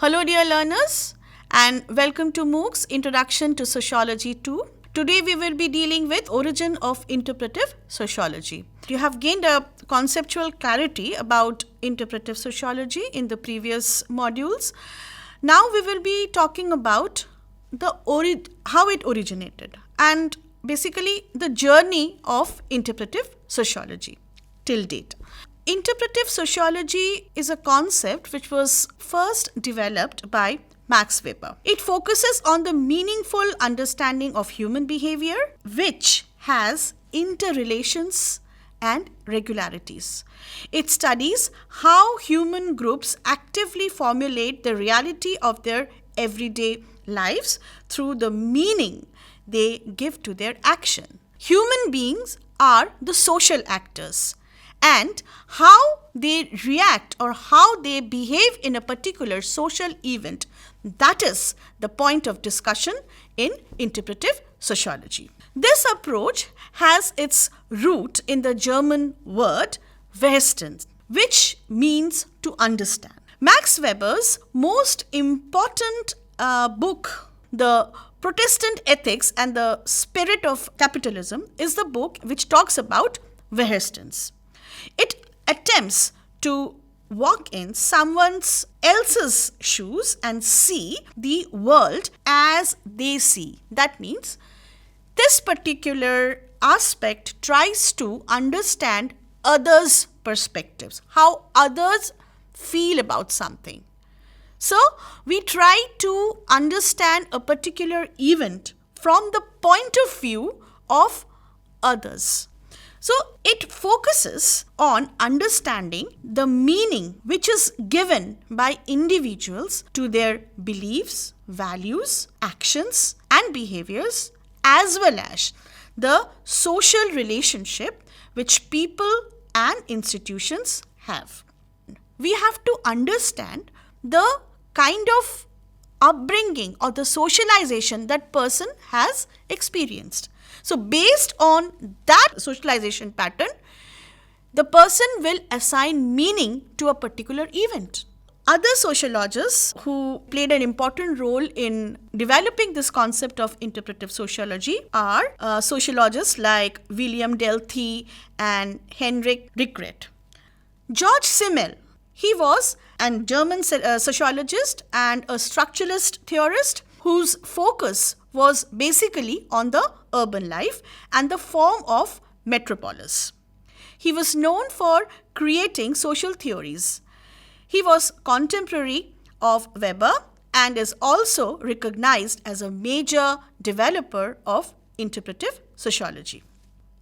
Hello, dear learners, and welcome to MOOC's Introduction to Sociology 2. Today, we will be dealing with origin of interpretive sociology. You have gained a conceptual clarity about interpretive sociology in the previous modules. Now, we will be talking about how it originated and basically the journey of interpretive sociology till date. Interpretive sociology is a concept which was first developed by Max Weber. It focuses on the meaningful understanding of human behavior, which has interrelations and regularities. It studies how human groups actively formulate the reality of their everyday lives through the meaning they give to their action. Human beings are the social actors, and how they react or how they behave in a particular social event, that is the point of discussion in interpretive sociology. This approach has its root in the German word verstehen, which means to understand. Max Weber's most important book, The Protestant Ethics and the Spirit of Capitalism, is the book which talks about verstehen. It attempts to walk in someone else's shoes and see the world as they see. That means this particular aspect tries to understand others' perspectives, how others feel about something. So, we try to understand a particular event from the point of view of others. So, it focuses on understanding the meaning which is given by individuals to their beliefs, values, actions, and behaviors, as well as the social relationship which people and institutions have. We have to understand the kind of upbringing or the socialization that person has experienced. So, based on that socialization pattern, the person will assign meaning to a particular event. Other sociologists who played an important role in developing this concept of interpretive sociology are sociologists like William Dilthey and Heinrich Rickert. George Simmel, he was a German sociologist and a structuralist theorist whose focus was basically on the urban life and the form of metropolis. He was known for creating social theories. He was contemporary of Weber and is also recognized as a major developer of interpretive sociology.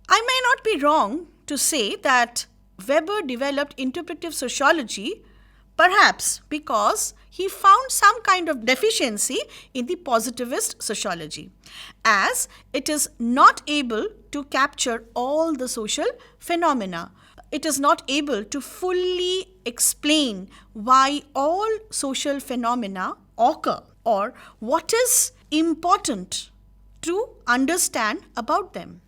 I may not be wrong to say that Weber developed interpretive sociology perhaps because he found some kind of deficiency in the positivist sociology, as it is not able to capture all the social phenomena. It is not able to fully explain why all social phenomena occur or what is important to understand about them.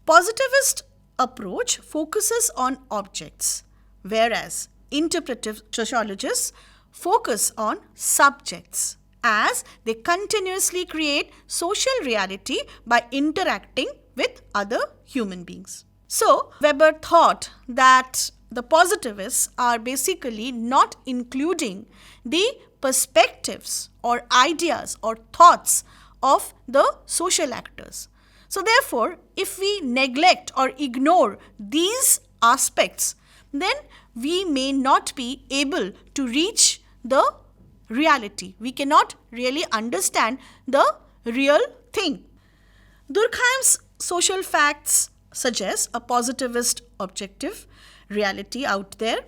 Positivist approach focuses on objects, whereas interpretive sociologists focus on subjects, as they continuously create social reality by interacting with other human beings. So, Weber thought that the positivists are basically not including the perspectives or ideas or thoughts of the social actors. So, therefore, if we neglect or ignore these aspects, then we may not be able to reach the reality. We cannot really understand the real thing. Durkheim's social facts suggest a positivist objective reality out there,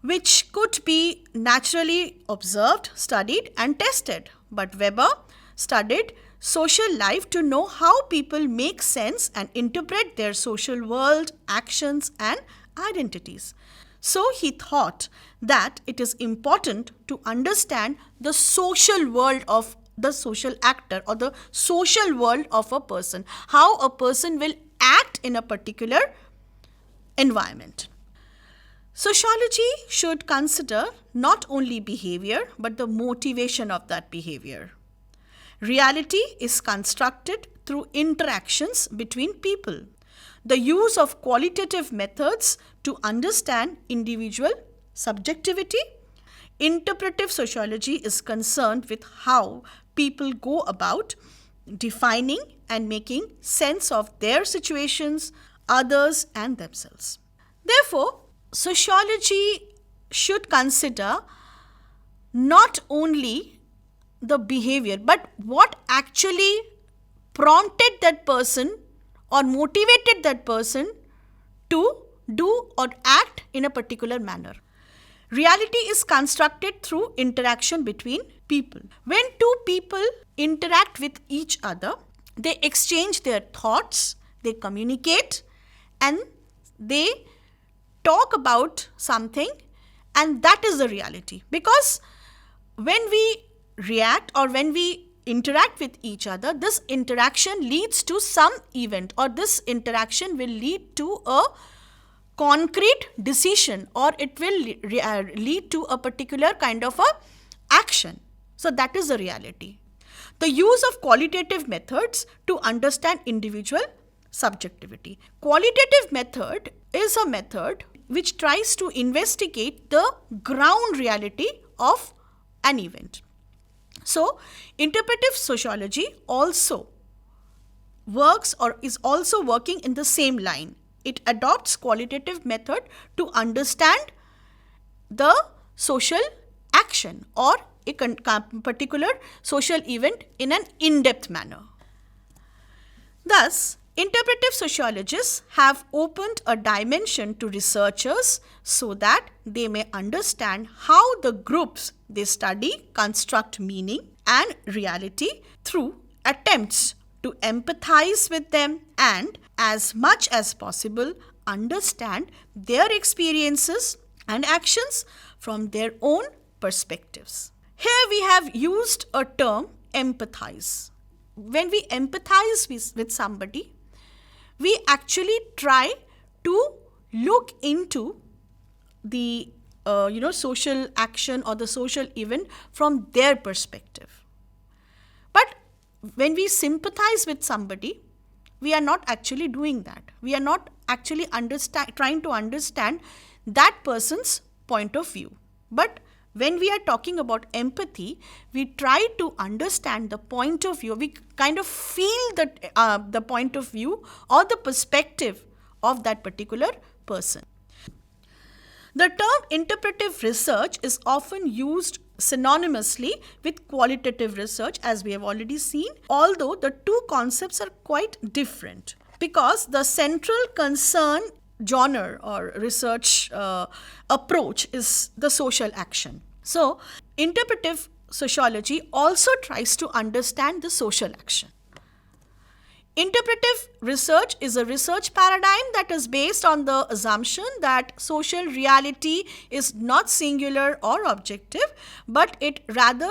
which could be naturally observed, studied, and tested. But Weber studied social life to know how people make sense and interpret their social world, actions, and identities. So he thought that it is important to understand the social world of the social actor or the social world of a person, how a person will act in a particular environment. Sociology should consider not only behavior but the motivation of that behavior. Reality is constructed through interactions between people. The use of qualitative methods to understand individual subjectivity. Interpretive sociology is concerned with how people go about defining and making sense of their situations, others, and themselves. Therefore, sociology should consider not only the behavior but what actually prompted that person or motivated that person to do or act in a particular manner. Reality is constructed through interaction between people. When two people interact with each other, they exchange their thoughts, they communicate, and they talk about something, and that is the reality. Because when we react or when we interact with each other, this interaction leads to some event, or this interaction will lead to a concrete decision, or it will lead to a particular kind of a action. So that is the reality. The use of qualitative methods to understand individual subjectivity. Qualitative method is a method which tries to investigate the ground reality of an event. So, interpretive sociology also works or is also working in the same line. It adopts qualitative method to understand the social action or a particular social event in an in-depth manner. Thus, interpretive sociologists have opened a dimension to researchers so that they may understand how the groups they study construct meaning and reality through attempts to empathize with them and, as much as possible, understand their experiences and actions from their own perspectives. Here we have used a term, empathize. When we empathize with somebody, we actually try to look into the social action or the social event from their perspective. But when we sympathize with somebody, we are not actually doing that. We are not actually trying to understand that person's point of view. But when we are talking about empathy, we try to understand the point of view. We kind of feel the point of view or the perspective of that particular person. The term interpretive research is often used synonymously with qualitative research, as we have already seen, although the two concepts are quite different because the central concern genre or research approach is the social action. So, interpretive sociology also tries to understand the social action. Interpretive research is a research paradigm that is based on the assumption that social reality is not singular or objective, but it rather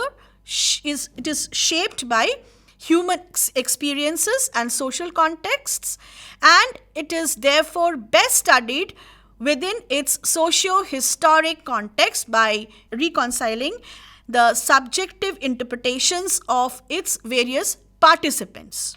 is shaped by human experiences and social contexts, and it is therefore best studied within its socio-historic context by reconciling the subjective interpretations of its various participants.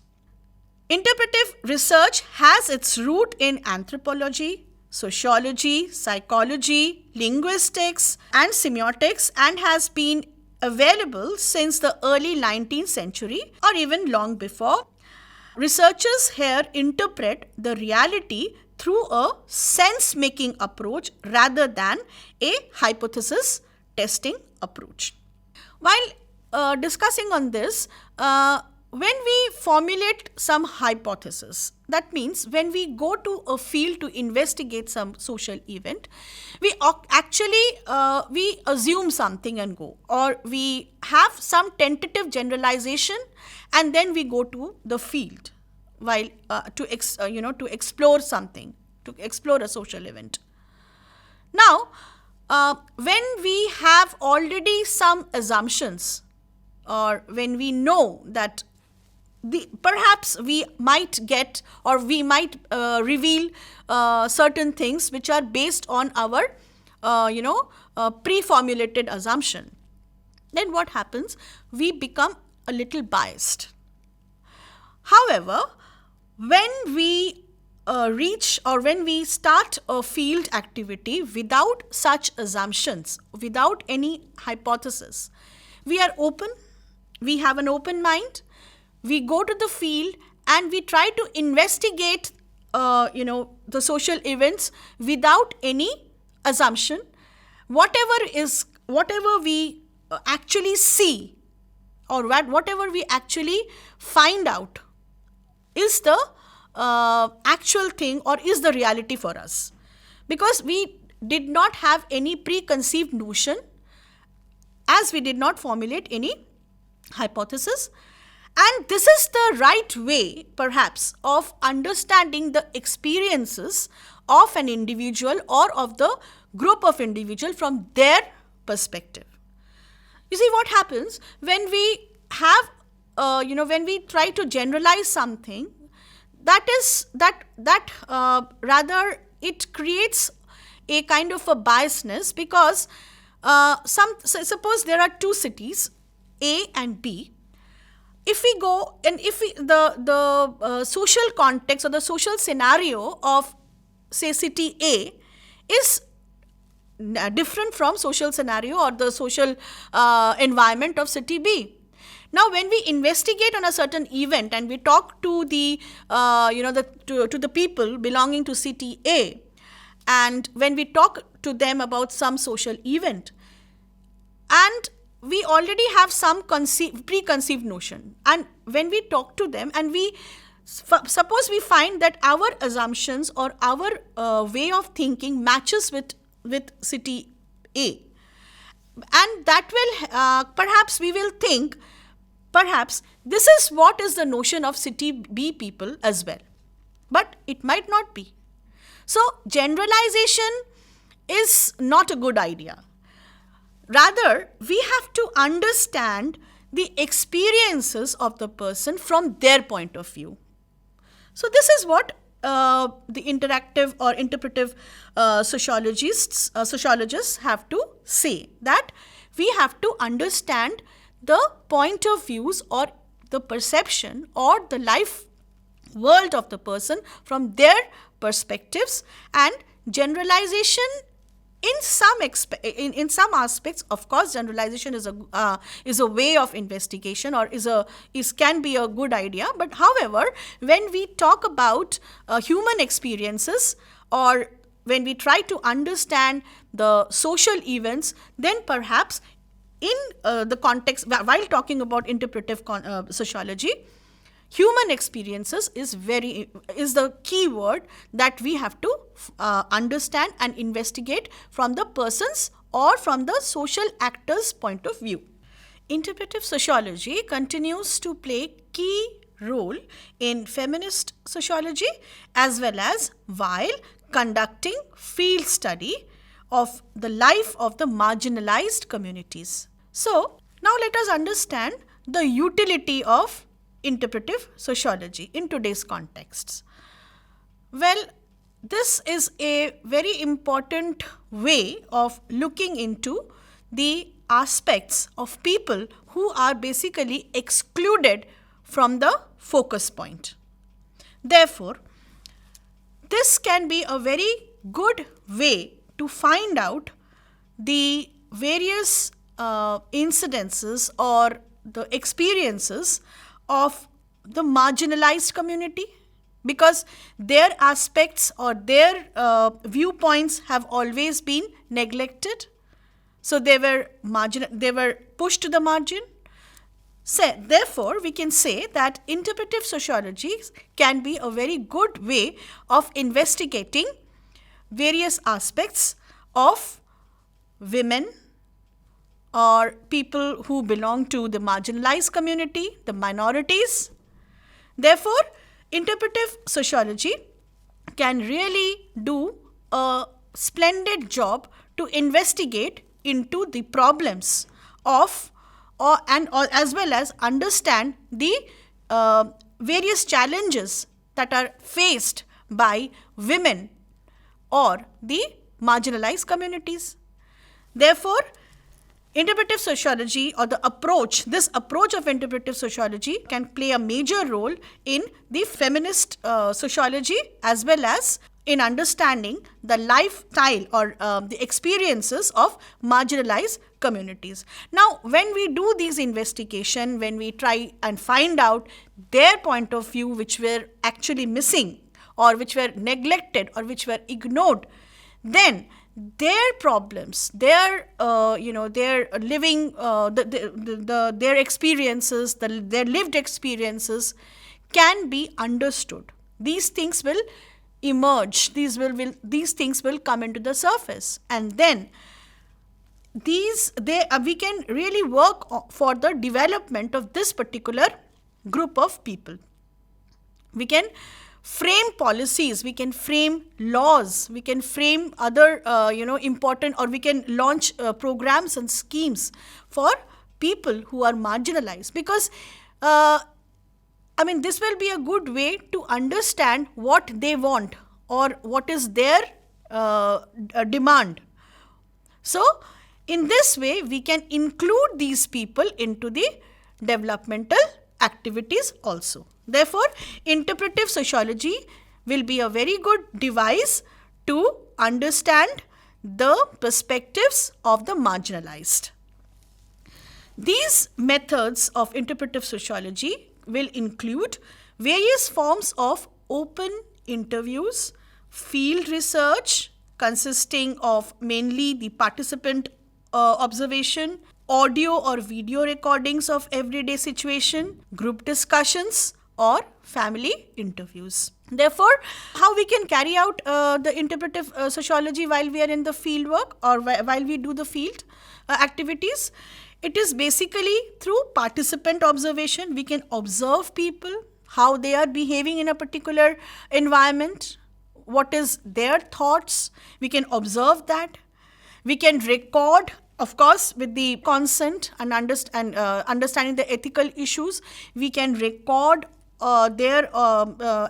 Interpretive research has its root in anthropology, sociology, psychology, linguistics, and semiotics, and has been available since the early 19th century or even long before. Researchers here interpret the reality through a sense-making approach rather than a hypothesis testing approach. While discussing on this, when we formulate some hypothesis, that means when we go to a field to investigate some social event, we assume something and go, or we have some tentative generalization and then we go to the field while to explore something, to explore a social event. Now, when we have already some assumptions, or when we know that perhaps we might get or we might reveal certain things which are based on our pre-formulated assumption, then what happens? We become a little biased. However, when we reach or when we start a field activity without such assumptions, without any hypothesis, we are open, we have an open mind, we go to the field and we try to investigate the social events without any assumption. Whatever we actually see, or whatever we actually find out, is the actual thing or is the reality for us, because we did not have any preconceived notion, as we did not formulate any hypothesis. And this is the right way, perhaps, of understanding the experiences of an individual or of the group of individuals from their perspective. You see, what happens when we have, when we try to generalize something, rather it creates a kind of a biasness, because suppose there are two cities, A and B. If we go and if we, the social context or the social scenario of, say, city A is different from social scenario or the social environment of city B. Now, when we investigate on a certain event and we talk to the to the people belonging to city A, and when we talk to them about some social event, and we already have some preconceived notion, and when we talk to them and we suppose we find that our assumptions or our way of thinking matches with city A, and that will perhaps we will think, perhaps this is what is the notion of city B people as well, but it might not be. So generalization is not a good idea. Rather, we have to understand the experiences of the person from their point of view. So this is what the interactive or interpretive sociologists have to say, that we have to understand the point of views or the perception or the life world of the person from their perspectives, and generalization in some aspects, of course, generalization is a way of investigation, or can be a good idea. But however, when we talk about human experiences, or when we try to understand the social events, then perhaps in the context, while talking about interpretive sociology, human experiences is the key word that we have to understand and investigate from the person's or from the social actor's point of view. Interpretive sociology continues to play key role in feminist sociology, as well as while conducting field study of the life of the marginalized communities. So, now let us understand the utility of interpretive sociology in today's contexts. Well, this is a very important way of looking into the aspects of people who are basically excluded from the focus point. Therefore, this can be a very good way to find out the various incidences or the experiences of the marginalized community, because their aspects or their viewpoints have always been neglected. So they were pushed to the margin. So, therefore, we can say that interpretive sociology can be a very good way of investigating various aspects of women or people who belong to the marginalized community, the minorities. Therefore, interpretive sociology can really do a splendid job to investigate into the problems of as well as understand the various challenges that are faced by women or the marginalized communities. Therefore, interpretive sociology, or this approach of interpretive sociology can play a major role in the feminist sociology, as well as in understanding the lifestyle or the experiences of marginalized communities. Now, when we do these investigation, when we try and find out their point of view which were actually missing, or which were neglected, or which were ignored, then their problems, their their living, their experiences, their lived experiences can be understood. These things will emerge. These things will come into the surface, and then we can really work for the development of this particular group of people. We can frame policies, we can frame laws, we can frame other important, or we can launch programs and schemes for people who are marginalized, because this will be a good way to understand what they want or what is their demand. So in this way, we can include these people into the developmental activities also. Therefore, interpretive sociology will be a very good device to understand the perspectives of the marginalized. These methods of interpretive sociology will include various forms of open interviews, field research consisting of mainly the participant observation, audio or video recordings of everyday situation, group discussions, or family interviews. Therefore, how we can carry out the interpretive sociology while we are in the field work, or while we do the field activities? It is basically through participant observation. We can observe people, how they are behaving in a particular environment, what is their thoughts. We can observe that. We can record, of course, with the consent and understanding the ethical issues. We can record their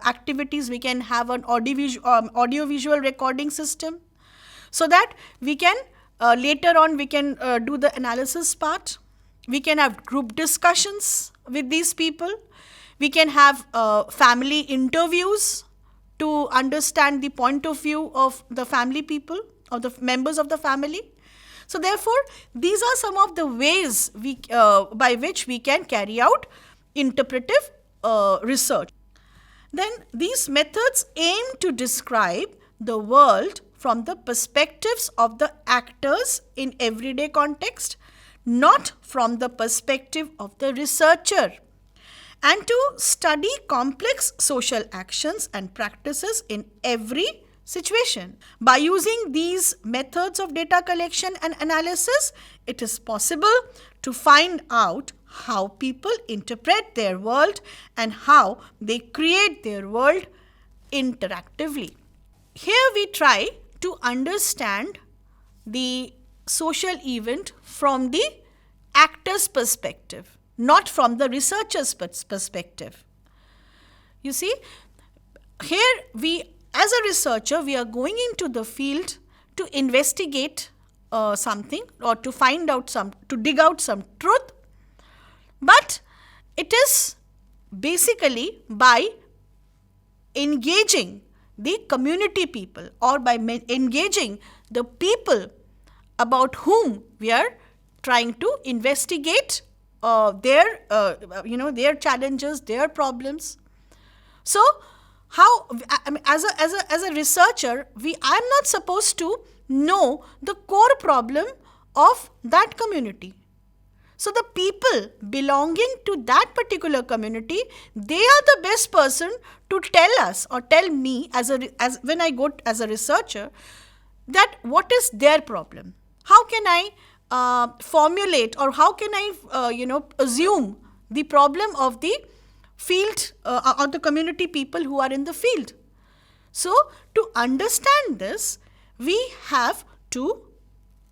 activities. We can have an audio-visual recording system, so that we can later on we can do the analysis part. We can have group discussions with these people. We can have family interviews to understand the point of view of the family people, of the members of the family. So therefore, these are some of the ways by which we can carry out interpretive research. Then these methods aim to describe the world from the perspectives of the actors in everyday context, not from the perspective of the researcher, and to study complex social actions and practices in every situation. By using these methods of data collection and analysis, it is possible to find out how people interpret their world and how they create their world interactively. Here we try to understand the social event from the actor's perspective, not from the researcher's perspective. You see, here as a researcher, we are going into the field to investigate something, or to find out to dig out some truth. But it is basically by engaging the community people, or by engaging the people about whom we are trying to investigate their challenges, their problems. So, how as a researcher, I am not supposed to know the core problem of that community. So the people belonging to that particular community, they are the best person to tell us, or tell me as when I go as a researcher, that what is their problem. How can I formulate, or how can I assume the problem of the field or the community people who are in the field. So to understand this, we have to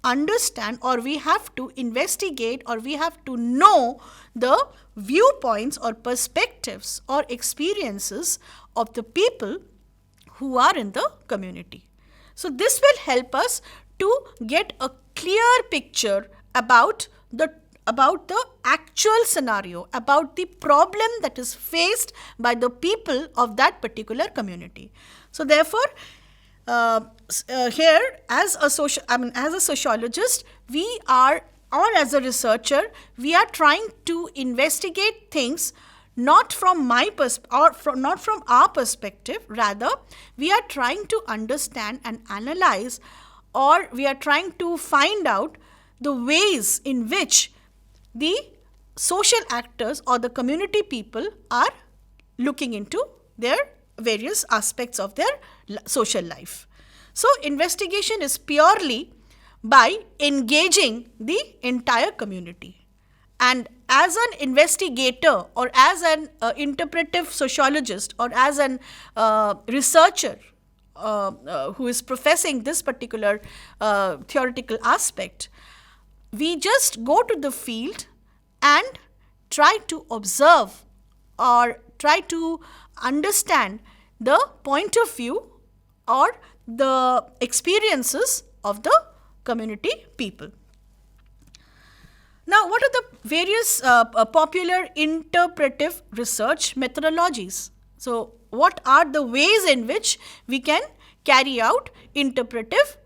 understand, or we have to investigate, or we have to know the viewpoints or perspectives or experiences of the people who are in the community. So this will help us to get a clear picture about the actual scenario, about the problem that is faced by the people of that particular community. So therefore, here as a sociologist, we are, or as a researcher, we are trying to investigate things not from not from our perspective. Rather, we are trying to understand and analyze, or we are trying to find out the ways in which the social actors or the community people are looking into their various aspects of their social life. So investigation is purely by engaging the entire community. And as an investigator, or as an interpretive sociologist, or as an researcher who is professing this particular theoretical aspect, we just go to the field and try to observe or try to understand the point of view or the experiences of the community people. Now, what are the various popular interpretive research methodologies? So, what are the ways in which we can carry out interpretive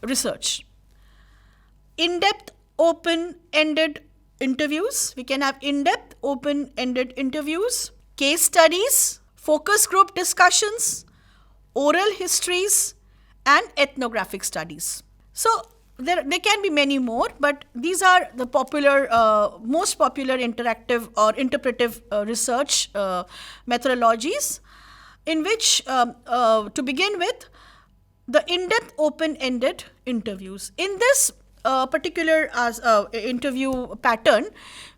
research? In-depth, open-ended interviews. We can have in-depth, open-ended interviews, case studies, focus group discussions, oral histories, and ethnographic studies. So there can be many more, but these are the most popular interactive or interpretive research methodologies, in which, to begin with, the in-depth, open-ended interviews. In this particular interview pattern,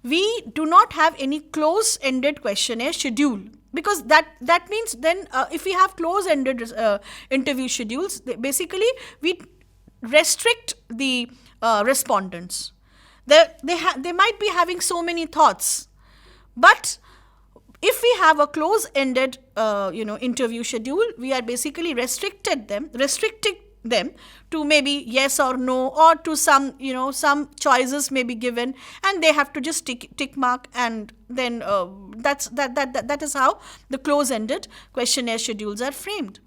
we do not have any close-ended questionnaire schedule, because that means then if we have close-ended interview schedules, basically we restrict the respondents. They might be having so many thoughts, but if we have a close-ended interview schedule, we are basically restricting them to maybe yes or no, or to some choices may be given, and they have to just tick mark, and then that is how the close-ended questionnaire schedules are framed.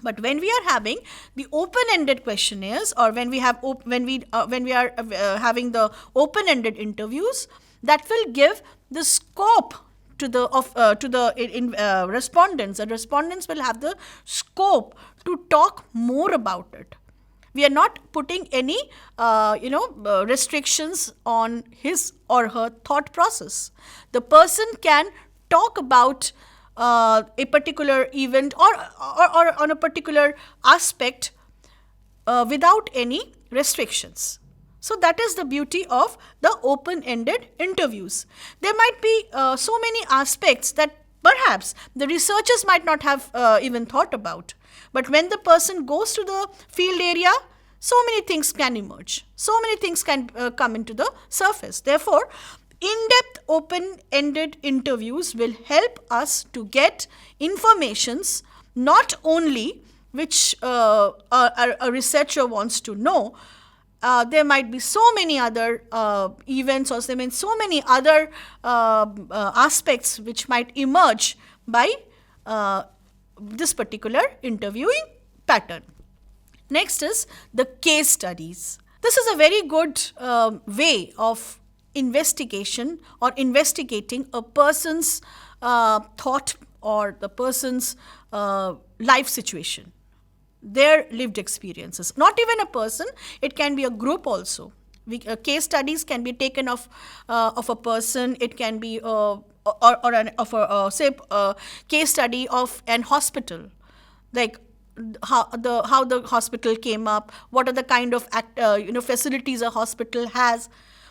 But when we are having the open-ended questionnaires, or when we are having the open-ended interviews, that will give the scope to the respondents. The respondents will have the scope to talk more about it. We are not putting any restrictions on his or her thought process. The person can talk about a particular event or on a particular aspect without any restrictions. So that is the beauty of the open-ended interviews. There might be so many aspects that perhaps the researchers might not have even thought about. But when the person goes to the field area, so many things can emerge. So many things can come into the surface. Therefore, in-depth, open-ended interviews will help us to get informations not only which a researcher wants to know. There might be so many other events, or so many other aspects which might emerge by this particular interviewing pattern. Next is the case studies. This is a very good way of investigation or investigating a person's thought or the person's life situation, their lived experiences. Not even a person, it can be a group also. Case studies can be taken of a person. It can be case study of an hospital, like how the hospital came up, what are the kind of facilities a hospital has.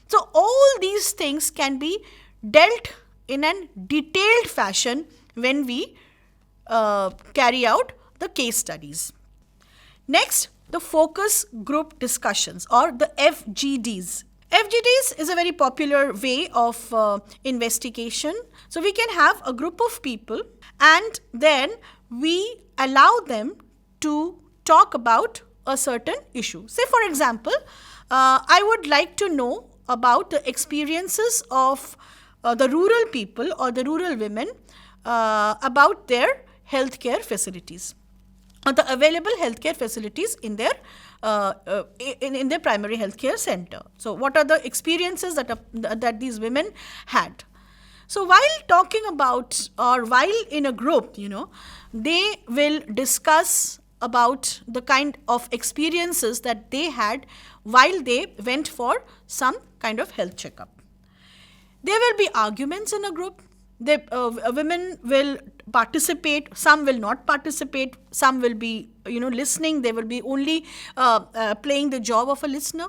So all these things can be dealt in a detailed fashion when we carry out the case studies. Next, the focus group discussions, or the FGDs. FGDs is a very popular way of investigation. So we can have a group of people, and then we allow them to talk about a certain issue. Say, for example, I would like to know about the experiences of the rural people or the rural women about their healthcare facilities, or the available healthcare facilities in their in their primary healthcare center. So, what are the experiences that these women had? So, while talking about, or while in a group, they will discuss about the kind of experiences that they had while they went for some kind of health checkup. There will be arguments in a group. Women will participate, some will not participate, some will be listening, they will be only playing the job of a listener,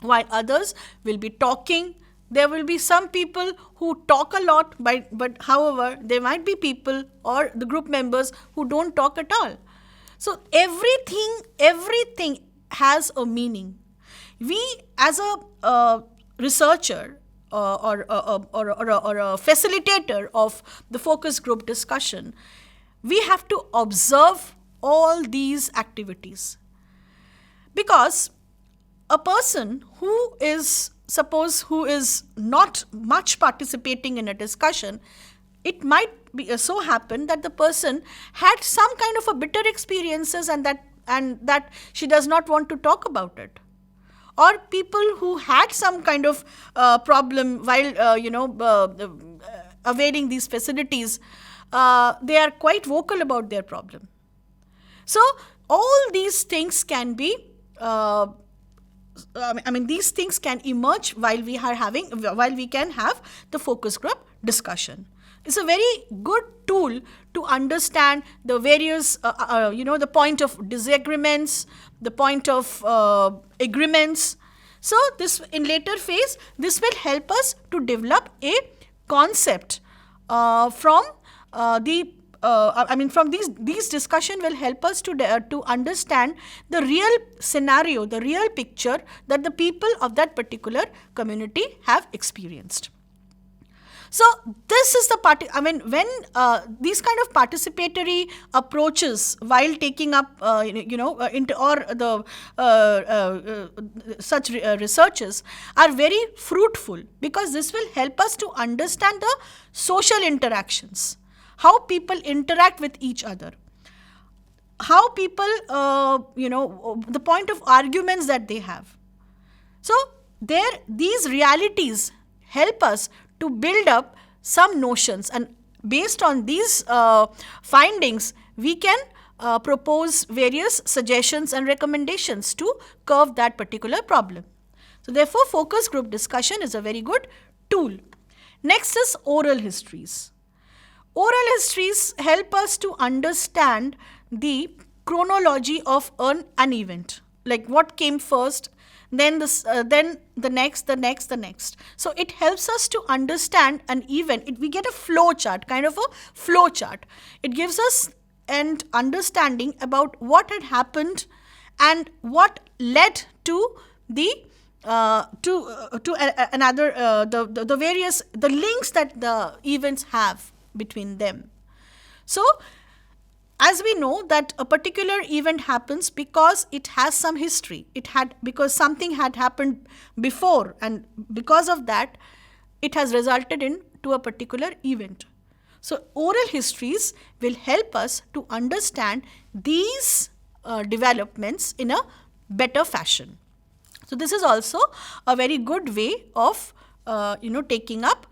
while others will be talking. There will be some people who talk a lot, but however, there might be people or the group members who don't talk at all. So everything has a meaning. We, as a researcher or a facilitator of the focus group discussion, we have to observe all these activities, because a person who is not much participating in a discussion, it might be so happen that the person had some kind of a bitter experiences and that she does not want to talk about it. Or people who had some kind of problem while availing these facilities, they are quite vocal about their problem. So all these things can be these things can emerge while we can have the focus group discussion. It's a very good tool to understand the various, the point of disagreements, the point of agreements. So this, in later phase, this will help us to develop a concept from these discussion will help us to understand the real scenario, the real picture that the people of that particular community have experienced. So this is the part. When these kind of participatory approaches while taking up, such researches are very fruitful, because this will help us to understand the social interactions, how people interact with each other, how people, the point of arguments that they have. So these realities help us to build up some notions, and based on these findings, we can propose various suggestions and recommendations to curb that particular problem. So therefore, focus group discussion is a very good tool. Next is oral histories. Oral histories help us to understand the chronology of an event, like what came first, then the next. So it helps us to understand an event. We get a flow chart, kind of a flow chart. It gives us an understanding about what had happened and what led to the the links that the events have between them. So as we know that a particular event happens because it has some history. Because something had happened before, and because of that, it has resulted into a particular event. So oral histories will help us to understand these developments in a better fashion. So this is also a very good way of taking up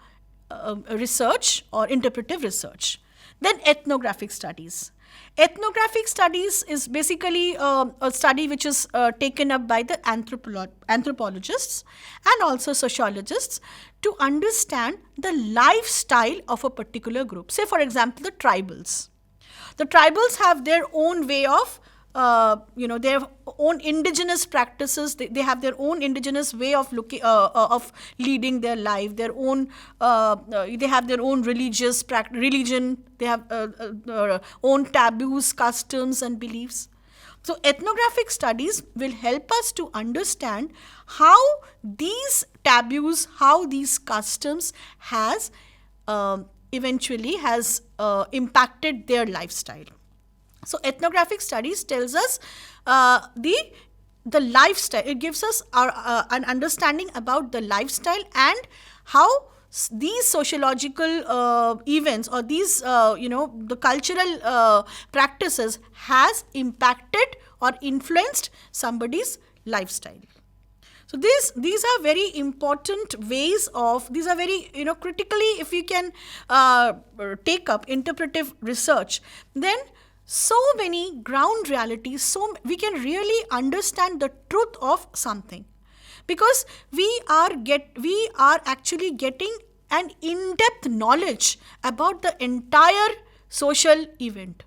research or interpretive research. Then ethnographic studies. Ethnographic studies is basically a study which is taken up by the anthropologists and also sociologists to understand the lifestyle of a particular group. Say, for example, the tribals. The tribals have their own way of their own indigenous practices. They have their own indigenous way of leading their life. Their own they have their own religion. They have their own taboos, customs, and beliefs. So ethnographic studies will help us to understand how these taboos, how these customs eventually has impacted their lifestyle. So ethnographic studies tells us the lifestyle. It gives us an understanding about the lifestyle and how these sociological events or these the cultural practices has impacted or influenced somebody's lifestyle. So these are very important ways of, these are very, critically, if you can take up interpretive research, then so many ground realities, so we can really understand the truth of something, because we are actually getting an in-depth knowledge about the entire social event.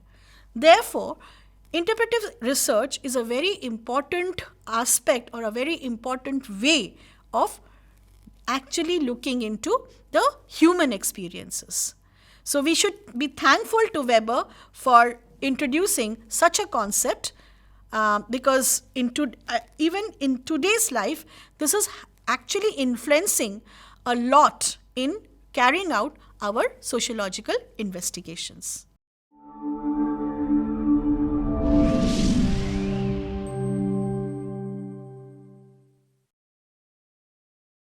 Therefore, interpretive research is a very important aspect or a very important way of actually looking into the human experiences. So we should be thankful to Weber for introducing such a concept, because even in today's life, this is actually influencing a lot in carrying out our sociological investigations.